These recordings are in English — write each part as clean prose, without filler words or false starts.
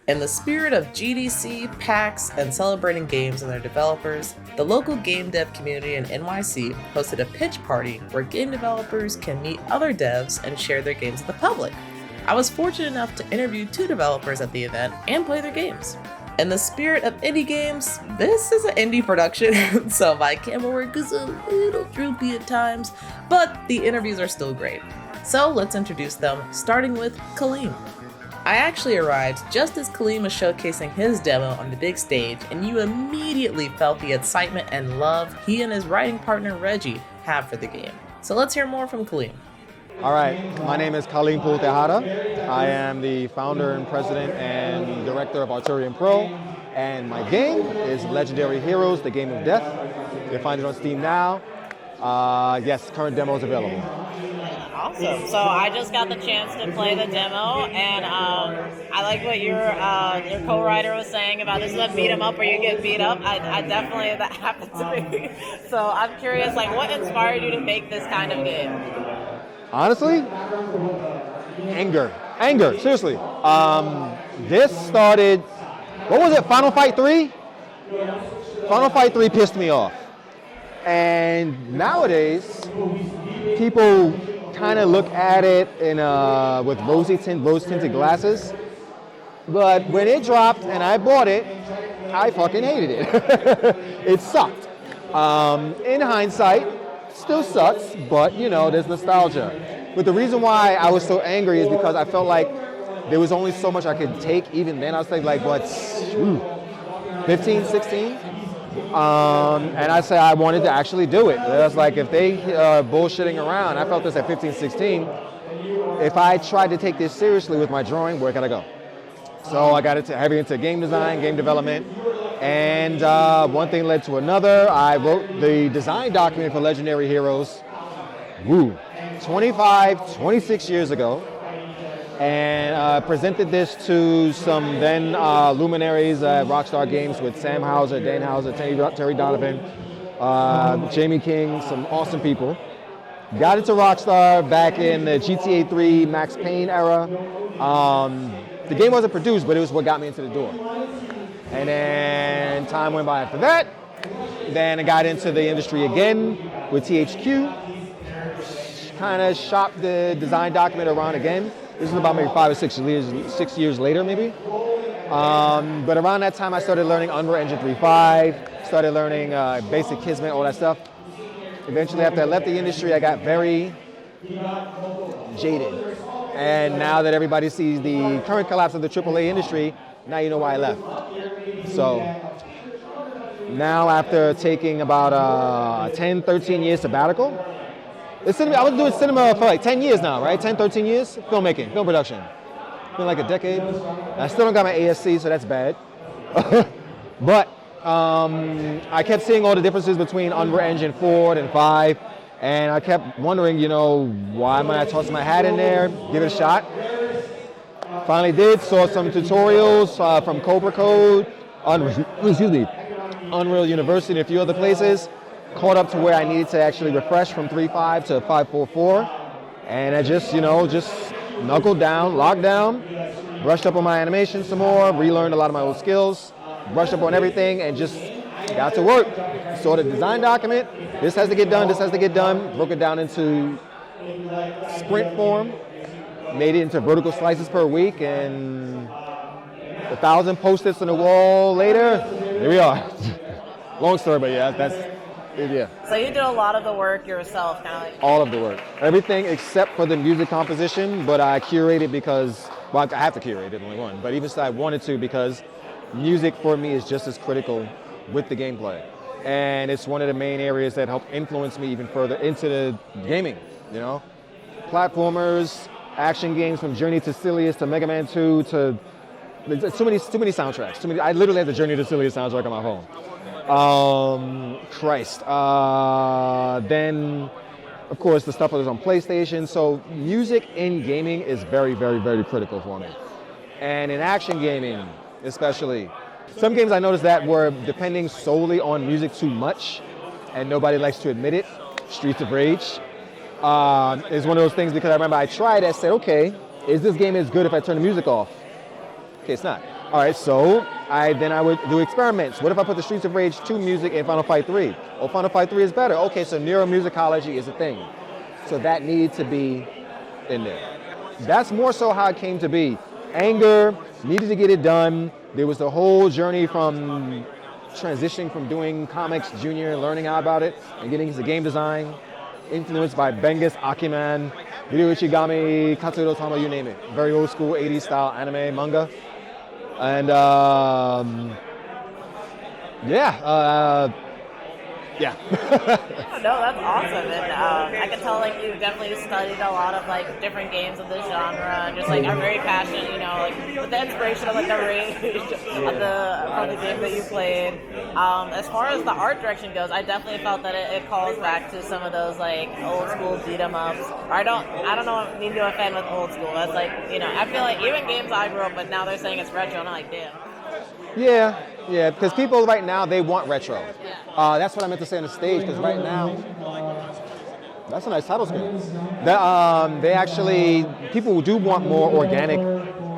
In the spirit of GDC, PAX, and celebrating games and their developers, the local game dev community in NYC hosted a pitch party where game developers can meet other devs and share their games with the public. I was fortunate enough to interview 2 developers at the event and play their games. In the spirit of indie games, this is an indie production, so my camera work is a little droopy at times, but the interviews are still great. So let's introduce them, starting with Kahleem. I actually arrived just as Kahleem was showcasing his demo on the big stage, and you immediately felt the excitement and love he and his writing partner Reggie have for the game. So let's hear more from Kahleem. All right, my name is Kahleem and I am the founder and president and director of Arturian Pro, and my game is Legendary Heroes, the Game of Death. You can find it on Steam now. Yes, current demo is available. Awesome. So I just got the chance to play the demo, and I like what your co-writer was saying about this is a beat 'em up where you get beat up. I definitely, that happened to me. So I'm curious, like, what inspired you to make this kind of game? Honestly, anger, seriously. This started, what was it, Final Fight 3? Final Fight 3 pissed me off. And nowadays, people kind of look at it in with rose-tinted glasses. But when it dropped and I bought it, I fucking hated it. It sucked. In hindsight, still sucks, but you know, there's nostalgia. But the reason why I was so angry is because I felt like there was only so much I could take. Even then, I was thinking like, what, 15, 16? And I said I wanted to actually do it. I was like, if they bullshitting around, I felt this at 15, 16. If I tried to take this seriously with my drawing, where can I go? So I got heavy into game design, game development, and one thing led to another. I wrote the design document for Legendary Heroes, 26 years ago, and presented this to some then luminaries at Rockstar Games with Sam Houser, Dane Houser, Terry Donovan, Jamie King, some awesome people. Got into Rockstar back in the GTA 3 Max Payne era. The game wasn't produced, but it was what got me into the door. And then time went by after that. Then I got into the industry again with THQ. Kind of shopped the design document around again. This is about maybe 5 or 6 years later, maybe. But around that time, I started learning Unreal Engine 3.5, started learning basic Kismet, all that stuff. Eventually, after I left the industry, I got very jaded. And now that everybody sees the current collapse of the AAA industry, now you know why I left. So now after taking about 10, 13 years sabbatical, I was doing cinema for like 10 years now, right? 10, 13 years, filmmaking, film production. Been like a decade. I still don't got my ASC, so that's bad. But I kept seeing all the differences between Unreal Engine 4 and 5, and I kept wondering, you know, why might I toss my hat in there, give it a shot? Finally did, saw some tutorials from Cobra Code, Unreal University, and a few other places. Caught up to where I needed to actually refresh from 3.5 to 5.4.4, and I just knuckled down, locked down, brushed up on my animation some more, relearned a lot of my old skills, brushed up on everything, and just got to work. Saw the design document, this has to get done, broke it down into sprint form, made it into vertical slices per week, and 1,000 post-its on the wall later, here we are. Long story, but yeah, yeah. So you did a lot of the work yourself, kind of like... All of the work. Everything except for the music composition, but I curated because, well, I have to curate it, only one, but even so I wanted to because music for me is just as critical with the gameplay. And it's one of the main areas that helped influence me even further into the gaming, you know? Platformers, action games from Journey to Silius to Mega Man 2 to... Too many soundtracks. I literally have the Journey to Silius soundtrack on my phone. Then, of course, the stuff that was on PlayStation. So music in gaming is very, very, very critical for me. And in action gaming, especially. Some games I noticed that were depending solely on music too much, and nobody likes to admit it. Streets of Rage is one of those things because I remember I tried it, I said, okay, is this game as good if I turn the music off? Okay, it's not. All right, so I would do experiments. What if I put the Streets of Rage 2 music in Final Fight 3? Oh, Final Fight 3 is better. Okay, so neuromusicology is a thing. So that needed to be in there. That's more so how it came to be. Anger, needed to get it done. There was the whole journey from transitioning from doing comics junior and learning out about it and getting into game design, influenced by Degheest, Akiman, Bidaut, Ichigami, Katsuhiro Tama, you name it. Very old school 80s style anime, manga. And yeah. No, that's awesome, and I can tell like you definitely studied a lot of like different games of this genre, and just like are very passionate, you know, like with the inspiration of like the range of from the game that you played. As far as the art direction goes, I definitely felt that it calls back to some of those like old school beat 'em ups. Or I don't know, mean to offend with old school. That's like, you know, I feel like even games I grew up with now they're saying it's retro, and I'm like, damn. Yeah, because people right now, they want retro. That's what I meant to say on the stage, because right now, that's a nice title screen. They actually, people do want more organic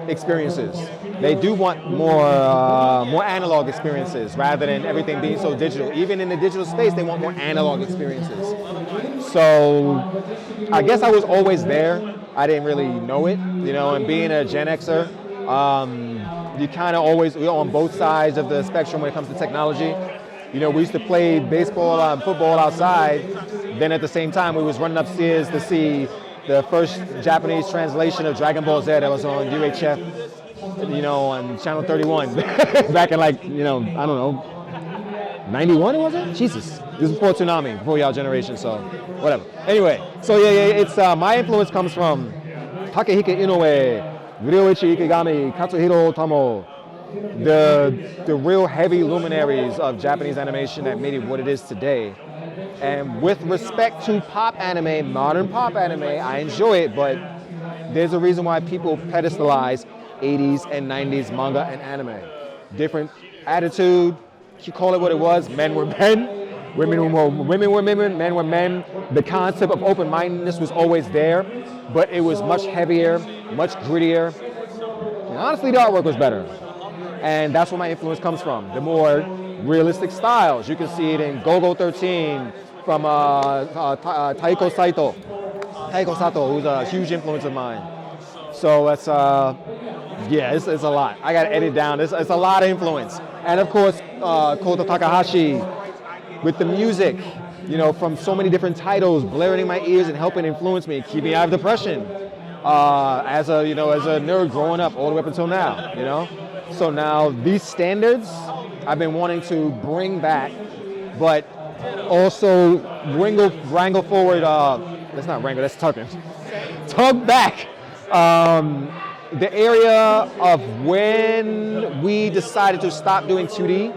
experiences. They do want more analog experiences rather than everything being so digital. Even in the digital space, they want more analog experiences. So I guess I was always there. I didn't really know it, you know, and being a Gen Xer, you kind of always, we're on both sides of the spectrum when it comes to technology. You know, we used to play baseball and football outside. Then at the same time, we was running upstairs to see the first Japanese translation of Dragon Ball Z that was on UHF, you know, on Channel 31. Back in like, you know, I don't know, 91 was it? Jesus. This was before Tsunami, before y'all generation, so whatever. Anyway, so yeah, it's, my influence comes from Takehiko Inoue, Ryoichi Ikigami, Katsuhiro Tamo, the real heavy luminaries of Japanese animation that made it what it is today. And with respect to pop anime, modern pop anime, I enjoy it, but there's a reason why people pedestalize 80s and 90s manga and anime. Different attitude, you call it what it was, men were men, women were women, men were men. The concept of open-mindedness was always there, but it was much heavier, much grittier. And honestly, the artwork was better. And that's where my influence comes from. The more realistic styles. You can see it in Go-Go 13 from Taiko Sato. Taiko Sato, who's a huge influence of mine. So it's a lot. I got to edit down. It's a lot of influence. And of course, Koto Takahashi with the music, you know, from so many different titles, blaring in my ears and helping influence me, keep me out of depression. As a nerd growing up all the way up until now, you know. So now these standards I've been wanting to bring back, but also wrangle forward. That's not wrangle. That's tugging. Tug back. The area of when we decided to stop doing 2D,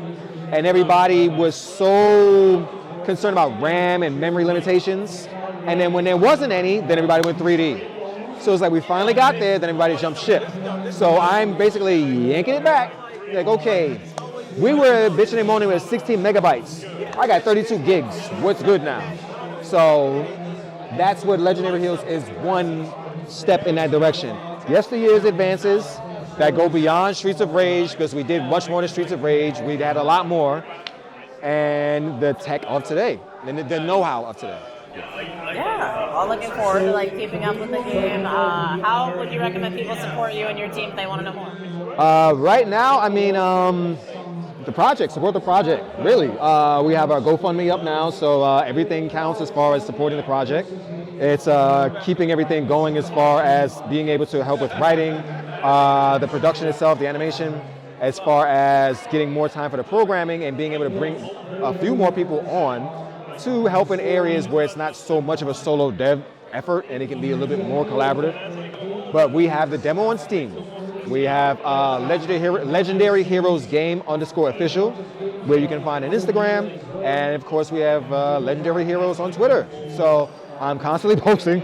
and everybody was so concerned about RAM and memory limitations, and then when there wasn't any, then everybody went 3D. So it's like we finally got there, then everybody jumped ship. So I'm basically yanking it back. Like, okay, we were bitching and moaning with 16 megabytes. I got 32 gigs. What's good now? So that's what Legendary Heroes is, one step in that direction. Yesteryear's advances that go beyond Streets of Rage, because we did much more than Streets of Rage. We had a lot more. And the tech of today, and the know-how of today. Yeah, well, looking forward to like keeping up with the game. How would you recommend people support you and your team if they want to know more? Right now, I mean, the project, support the project, really. We have our GoFundMe up now, so everything counts as far as supporting the project. It's keeping everything going as far as being able to help with writing, the production itself, the animation, as far as getting more time for the programming and being able to bring a few more people on to help in areas where it's not so much of a solo dev effort and it can be a little bit more collaborative. But we have the demo on Steam. We have Legendary Heroes Game _official, where you can find an Instagram. And of course we have Legendary Heroes on Twitter. So I'm constantly posting,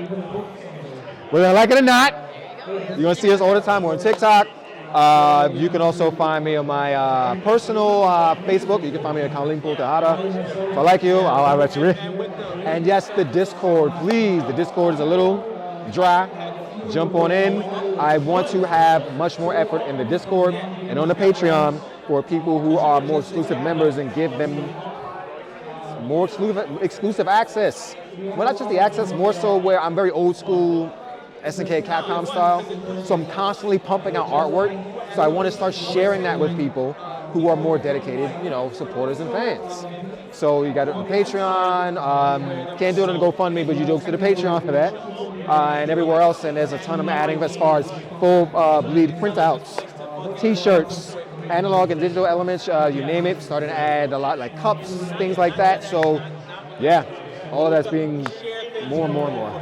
whether I like it or not. You're gonna see us all the time. We're on TikTok. You can also find me on my personal Facebook. You can find me at Kahleem and Evan. If I like you, I'll let you in. And yes, the Discord, please. The Discord is a little dry. Jump on in. I want to have much more effort in the Discord and on the Patreon for people who are more exclusive members and give them more exclusive access. Well, not just the access, more so where I'm very old school SNK Capcom style. So I'm constantly pumping out artwork. So I want to start sharing that with people who are more dedicated, supporters and fans. So you got it on Patreon. Can't do it on the GoFundMe, but you go to the Patreon for that. And everywhere else, and there's a ton I'm adding as far as full bleed printouts, t-shirts, analog and digital elements, you name it, starting to add a lot like cups, things like that. So yeah, all of that's being more and more and more.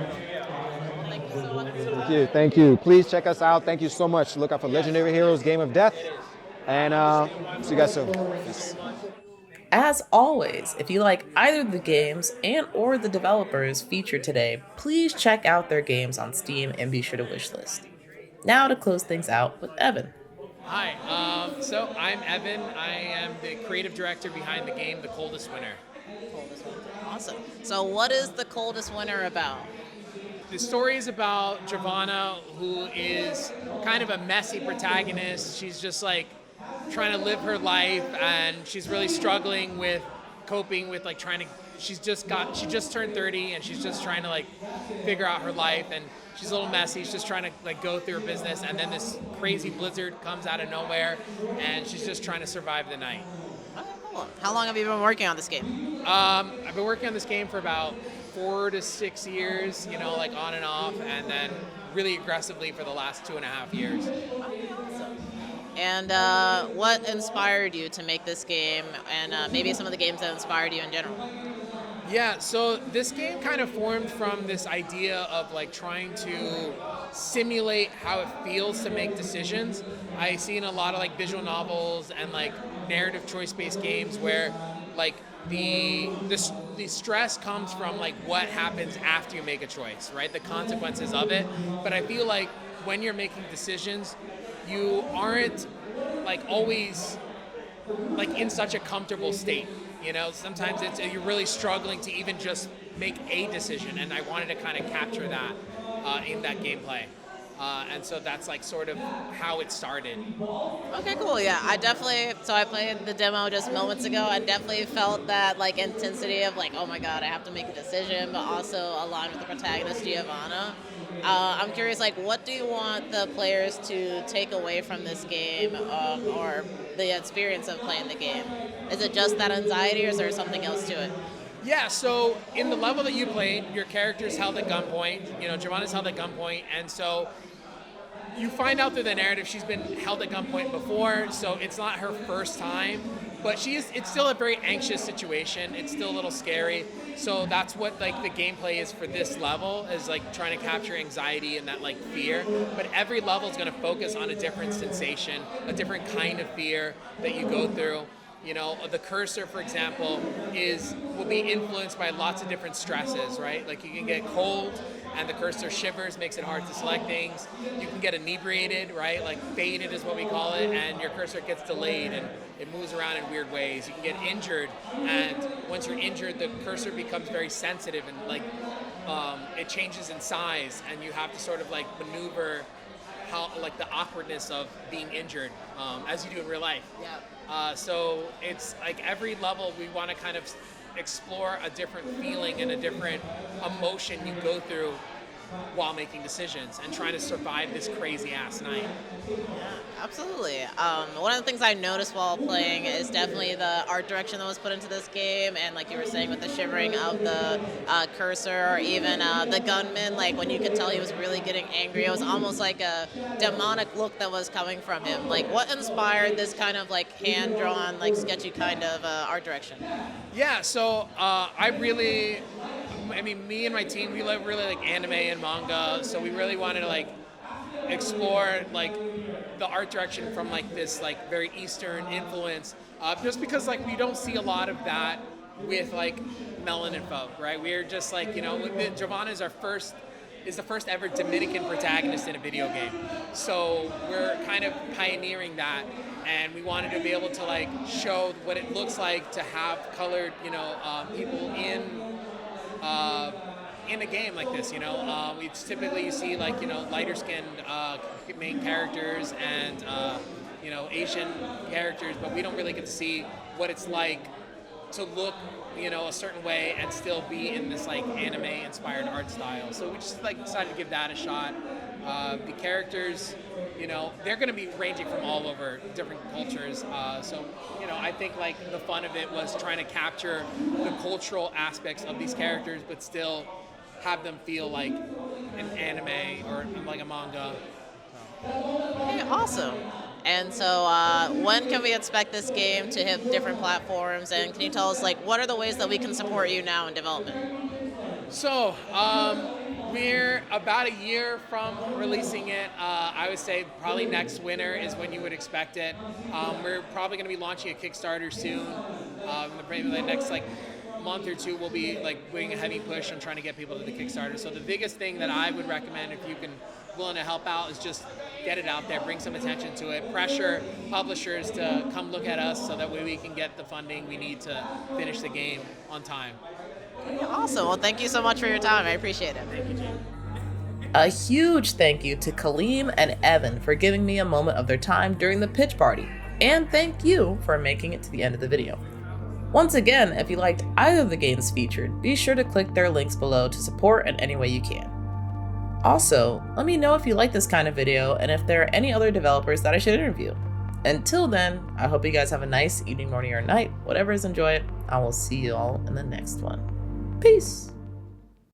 Thank you. Please check us out. Thank you so much. Look out for Legendary Heroes Game of Death. And see you guys soon. Peace. As always, if you like either the games and or the developers featured today, please check out their games on Steam and be sure to wishlist. Now to close things out with Evan. Hi, so I'm Evan. I am the creative director behind the game The Coldest Winter. Coldest Winter. Awesome. So what is The Coldest Winter about? The story is about Giovanna, who is kind of a messy protagonist. She's just like trying to live her life, and she's really struggling with coping with like she just turned 30, and she's just trying to like figure out her life, and she's a little messy. She's just trying to like go through her business, and then this crazy blizzard comes out of nowhere, and she's just trying to survive the night. Oh, cool. How long have you been working on this game? I've been working on this game for about 4 to 6 years, like on and off, and then really aggressively for the last 2.5 years. Awesome. And what inspired you to make this game, and maybe some of the games that inspired you in general? Yeah, so this game kind of formed from this idea of like trying to simulate how it feels to make decisions. I see in a lot of like visual novels and like narrative choice-based games where like the stress comes from like what happens after you make a choice, right? The consequences of it. But I feel like when you're making decisions, you aren't like always like in such a comfortable state. Sometimes you're really struggling to even just make a decision, and I wanted to kind of capture that in that gameplay. And so that's like sort of how it started. Okay, cool. Yeah, I played the demo just moments ago. I definitely felt that like intensity of like, oh my god, I have to make a decision, but also align with the protagonist Giovanna. I'm curious, like, what do you want the players to take away from this game, or the experience of playing the game? Is it just that anxiety, or is there something else to it? Yeah, so in the level that you played, your character's held at gunpoint. Giovanna's held at gunpoint, and so you find out through the narrative she's been held at gunpoint before, so it's not her first time, but it's still a very anxious situation. It's still a little scary. So that's what like the gameplay is for this level, is like trying to capture anxiety and that like fear. But every level is going to focus on a different sensation, a different kind of fear that you go through. The cursor, for example, will be influenced by lots of different stresses, right? Like you can get cold, and the cursor shivers, makes it hard to select things. You can get inebriated, right? Like faded is what we call it, and your cursor gets delayed and it moves around in weird ways. You can get injured, and once you're injured, the cursor becomes very sensitive, and like it changes in size, and you have to sort of like maneuver how like the awkwardness of being injured as you do in real life. Yeah. So it's like every level we want to kind of explore a different feeling and a different emotion you go through while making decisions and trying to survive this crazy ass night. Yeah, absolutely. One of the things I noticed while playing is definitely the art direction that was put into this game, and like you were saying with the shivering of the cursor, or even the gunman, like when you could tell he was really getting angry, it was almost like a demonic look that was coming from him. Like, what inspired this kind of like hand-drawn, like sketchy kind of art direction? Yeah, so me and my team, we love really like anime and manga, so we really wanted to like explore like the art direction from like this like very Eastern influence, just because like we don't see a lot of that with like Melanin folk, right? We're just like, Giovanna is the first ever Dominican protagonist in a video game, so we're kind of pioneering that, and we wanted to be able to like show what it looks like to have colored people in a game like this. It's typically you see like lighter skinned main characters and Asian characters, but we don't really get to see what it's like to look a certain way and still be in this like anime inspired art style. So we just like decided to give that a shot. The characters, they're going to be ranging from all over different cultures. So I think like the fun of it was trying to capture the cultural aspects of these characters, but still have them feel like an anime or like a manga. Okay, awesome. And so when can we expect this game to hit different platforms? And can you tell us like what are the ways that we can support you now in development? So we're about a year from releasing it. I would say probably next winter is when you would expect it. We're probably going to be launching a Kickstarter soon. Maybe the next like month or two we'll be like doing a heavy push on trying to get people to the Kickstarter. So the biggest thing that I would recommend if you can willing to help out is just get it out there, bring some attention to it, pressure publishers to come look at us so that way we can get the funding we need to finish the game on time. Awesome. Well, thank you so much for your time. I appreciate it. Thank you, Jane. A huge thank you to Kahleem and Evan for giving me a moment of their time during the pitch party. And thank you for making it to the end of the video. Once again, if you liked either of the games featured, be sure to click their links below to support in any way you can. Also, let me know if you like this kind of video and if there are any other developers that I should interview. Until then, I hope you guys have a nice evening, morning, or night. Whatever is, enjoy it. I will see you all in the next one. Peace!